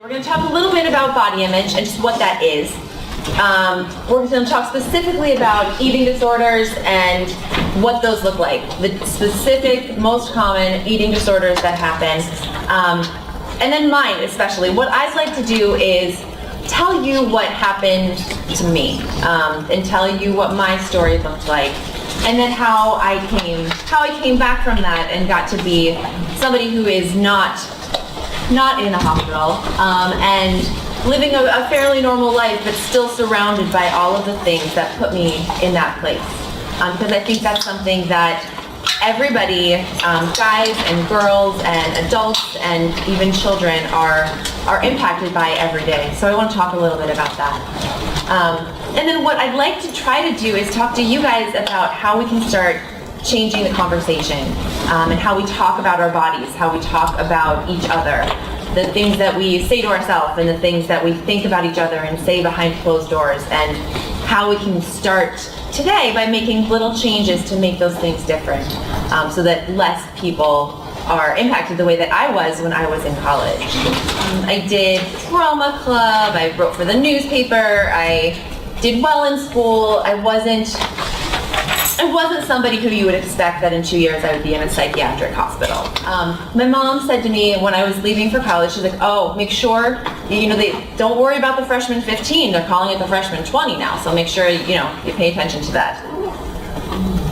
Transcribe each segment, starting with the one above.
We're going to talk a little bit about body image and just what that is. We're going to talk specifically about eating disorders and what those look like. The specific, most common eating disorders that happen. And then mine especially. What I'd like to do is tell you what happened to me and tell you what my story looked like. And then how I came back from that and got to be somebody who is not in a hospital and living a fairly normal life, but still surrounded by all of the things that put me in that place. Because I think that's something that everybody, guys and girls and adults and even children are impacted by every day. So I want to talk a little bit about that. And then what I'd like to try to do is talk to you guys about how we can start changing the conversation and how we talk about our bodies, how we talk about each other, the things that we say to ourselves and the things that we think about each other and say behind closed doors, and how we can start today by making little changes to make those things different so that less people are impacted the way that I was when I was in college. I did drama club, I wrote for the newspaper, I did well in school. I wasn't somebody who you would expect that in 2 years I would be in a psychiatric hospital. My mom said to me when I was leaving for college, she's like, oh, make sure, they don't worry about the freshman 15, they're calling it the freshman 20 now, so make sure, you pay attention to that.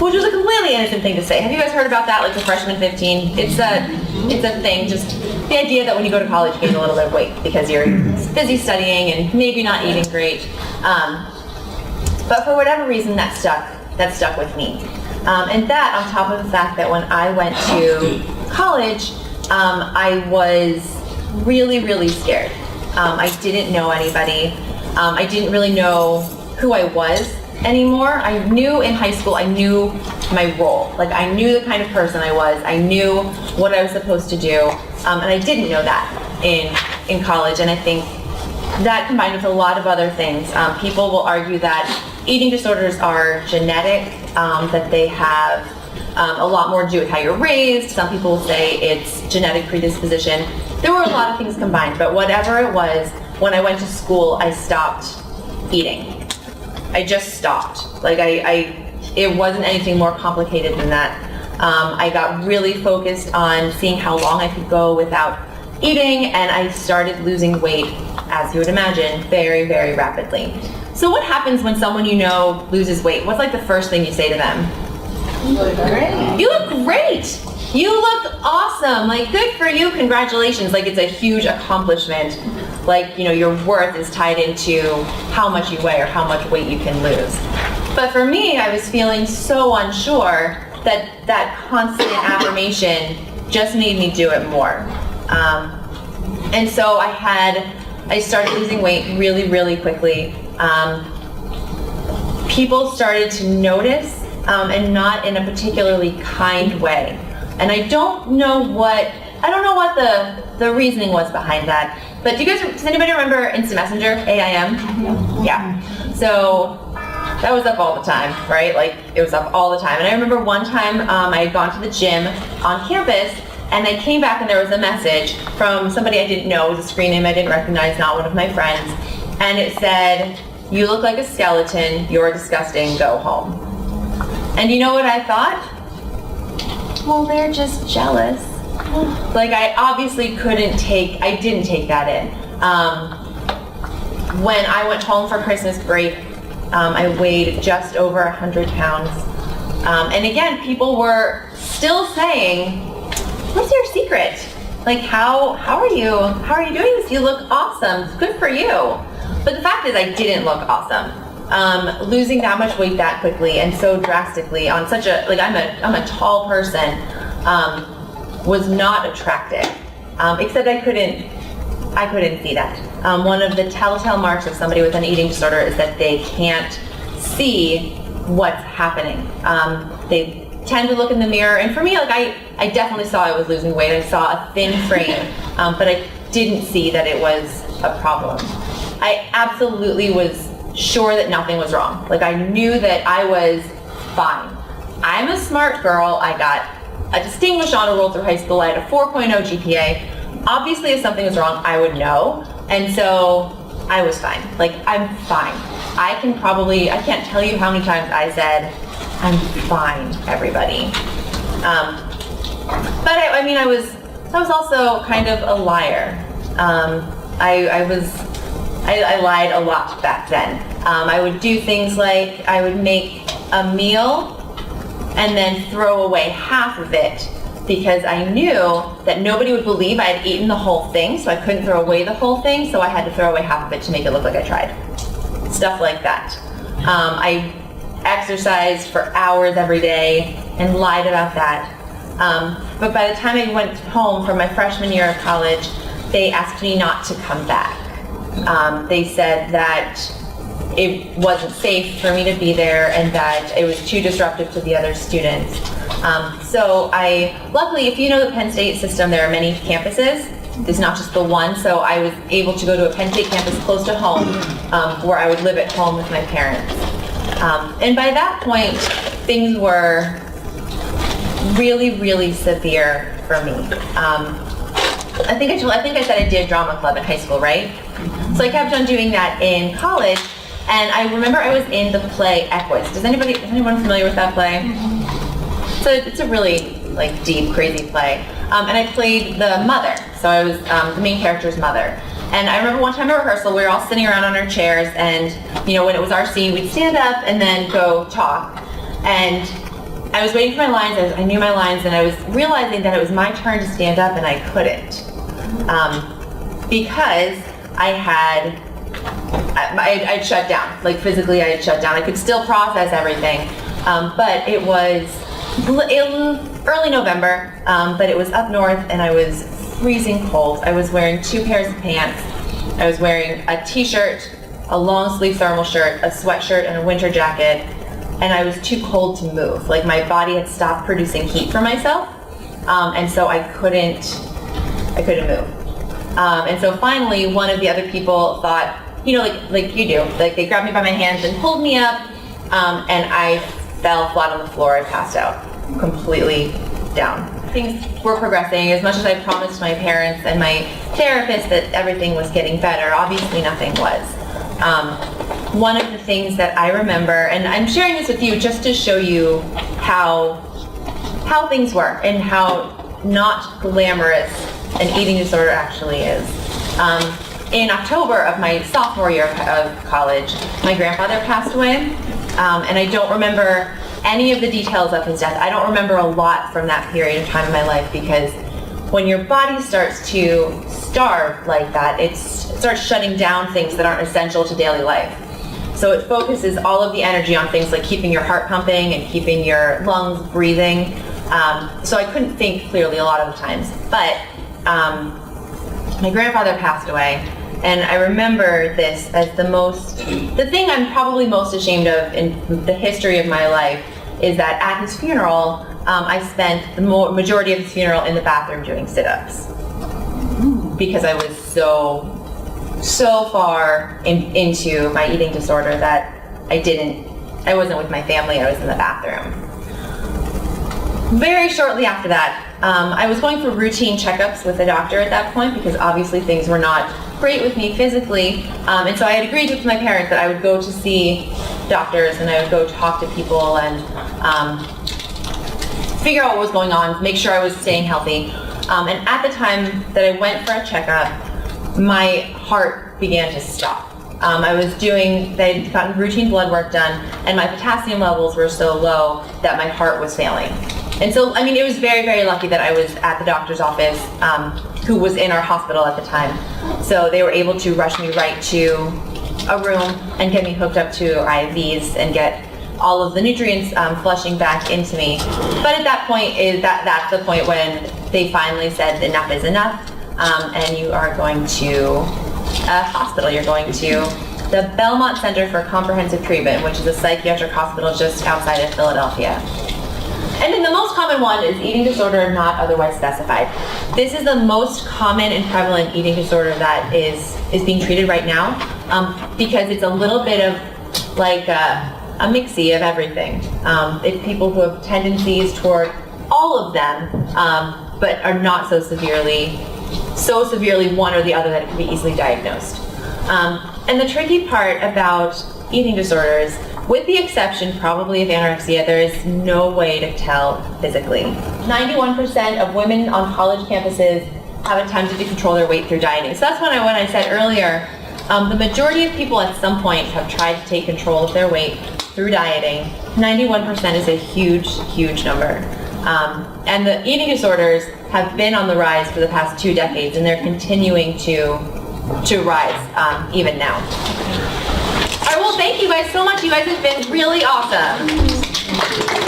Which was a completely innocent thing to say. Have you guys heard about that, like the freshman 15? It's a thing, just the idea that when you go to college you gain a little bit of weight because you're busy studying and maybe not eating great. But for whatever reason that stuck with me. And that on top of the fact that when I went to college, I was really, really scared. I didn't know anybody. I didn't really know who I was anymore. I knew in high school, I knew my role. Like I knew the kind of person I was. I knew what I was supposed to do. And I didn't know that in college. And I think that combined with a lot of other things, people will argue that eating disorders are genetic, that they have a lot more to do with how you're raised. Some people will say it's genetic predisposition. There were a lot of things combined, but whatever it was, when I went to school, I stopped eating. I just stopped. Like it wasn't anything more complicated than that. I got really focused on seeing how long I could go without eating, and I started losing weight, as you would imagine, very, very rapidly. So what happens when someone you know loses weight? What's like the first thing you say to them? You look great. You look great. You look awesome. Like, good for you. Congratulations. Like, it's a huge accomplishment. Like, your worth is tied into how much you weigh or how much weight you can lose. But for me, I was feeling so unsure that constant affirmation just made me do it more. And so I started losing weight really, really quickly. People started to notice, and not in a particularly kind way. And I don't know what the reasoning was behind that. But does anybody remember Instant Messenger, AIM? Yeah. So that was up all the time, right? Like it was up all the time. And I remember one time I had gone to the gym on campus, and I came back and there was a message from somebody I didn't know. It was a screen name I didn't recognize, not one of my friends. And it said, "You look like a skeleton, you're disgusting, go home." And you know what I thought? Well, they're just jealous. Like I obviously didn't take that in. When I went home for Christmas break, I weighed just over 100 pounds. And again, people were still saying, "What's your secret? Like how are you doing this? You look awesome. Good for you." But the fact is I didn't look awesome. Losing that much weight that quickly and so drastically on such a, like I'm a tall person, was not attractive. Except I couldn't see that. One of the telltale marks of somebody with an eating disorder is that they can't see what's happening. They tend to look in the mirror, and for me, like I definitely saw I was losing weight. I saw a thin frame, but I didn't see that it was a problem. I absolutely was sure that nothing was wrong. Like I knew that I was fine. I'm a smart girl. I got a distinguished honor roll through high school. I had a 4.0 GPA. Obviously, if something was wrong, I would know. And so I was fine. Like, I'm fine. I can't tell you how many times I said, I'm fine, everybody. But I was also kind of a liar. I lied a lot back then. I would do things like I would make a meal and then throw away half of it because I knew that nobody would believe I had eaten the whole thing, so I couldn't throw away the whole thing, so I had to throw away half of it to make it look like I tried. Stuff like that. I exercised for hours every day and lied about that. But by the time I went home for my freshman year of college, they asked me not to come back. They said that it wasn't safe for me to be there and that it was too disruptive to the other students. So luckily, if you know the Penn State system, there are many campuses. There's not just the one, so I was able to go to a Penn State campus close to home, where I would live at home with my parents. And by that point, things were really, really severe for me. I think I said I did drama club in high school, right? So I kept on doing that in college, and I remember I was in the play Equus. Is anyone familiar with that play? So it's a really deep, crazy play. And I played the mother, so I was the main character's mother. And I remember one time at rehearsal, we were all sitting around on our chairs, and when it was our scene, we'd stand up and then go talk. And I was waiting for my lines. I knew my lines, and I was realizing that it was my turn to stand up, and I couldn't because I'd shut down. Like, physically, I had shut down. I could still process everything, but it was early November, but it was up north, and I was freezing cold. I was wearing 2 pairs of pants. I was wearing a t-shirt, a long sleeve thermal shirt, a sweatshirt, and a winter jacket, and I was too cold to move. Like, my body had stopped producing heat for myself, and so I couldn't move. And so finally, one of the other people thought, like you do, they grabbed me by my hands and pulled me up, and I fell flat on the floor. I passed out, completely down. Things were progressing. As much as I promised my parents and my therapist that everything was getting better, obviously nothing was. One of the things that I remember, and I'm sharing this with you just to show you how things work and how not glamorous an eating disorder actually is. In October of my sophomore year of college, my grandfather passed away, and I don't remember any of the details of his death. I don't remember a lot from that period of time in my life, because when your body starts to starve like that, it starts shutting down things that aren't essential to daily life. So it focuses all of the energy on things like keeping your heart pumping and keeping your lungs breathing. So I couldn't think clearly a lot of the times. But my grandfather passed away, and I remember this as the thing I'm probably most ashamed of in the history of my life is that at his funeral, I spent the majority of his funeral in the bathroom doing sit-ups because I was so far into my eating disorder that I wasn't with my family, I was in the bathroom. Very shortly after that, I was going for routine checkups with a doctor at that point because obviously things were not great with me physically, and so I had agreed with my parents that I would go to see doctors and I would go talk to people and figure out what was going on, make sure I was staying healthy. And at the time that I went for a checkup, my heart began to stop. They'd gotten routine blood work done, and my potassium levels were so low that my heart was failing. And so, it was very, very lucky that I was at the doctor's office, who was in our hospital at the time. So they were able to rush me right to a room and get me hooked up to IVs and get all of the nutrients flushing back into me. But at that point, that's the point when they finally said enough is enough, and you are going to a hospital. You're going to the Belmont Center for Comprehensive Treatment, which is a psychiatric hospital just outside of Philadelphia. And then the most common one is eating disorder not otherwise specified. This is the most common and prevalent eating disorder that is being treated right now, because it's a little bit of like a mixie of everything. It's people who have tendencies toward all of them, but are not so severely so severely one or the other that it can be easily diagnosed. And the tricky part about eating disorders, with the exception probably of anorexia, there is no way to tell physically. 91% of women on college campuses have attempted to control their weight through dieting. So that's when I said earlier, the majority of people at some point have tried to take control of their weight through dieting. 91% is a huge, huge number. And the eating disorders have been on the rise for the past 2 decades, and they're continuing to rise even now. All right, well, thank you guys so much. You guys have been really awesome.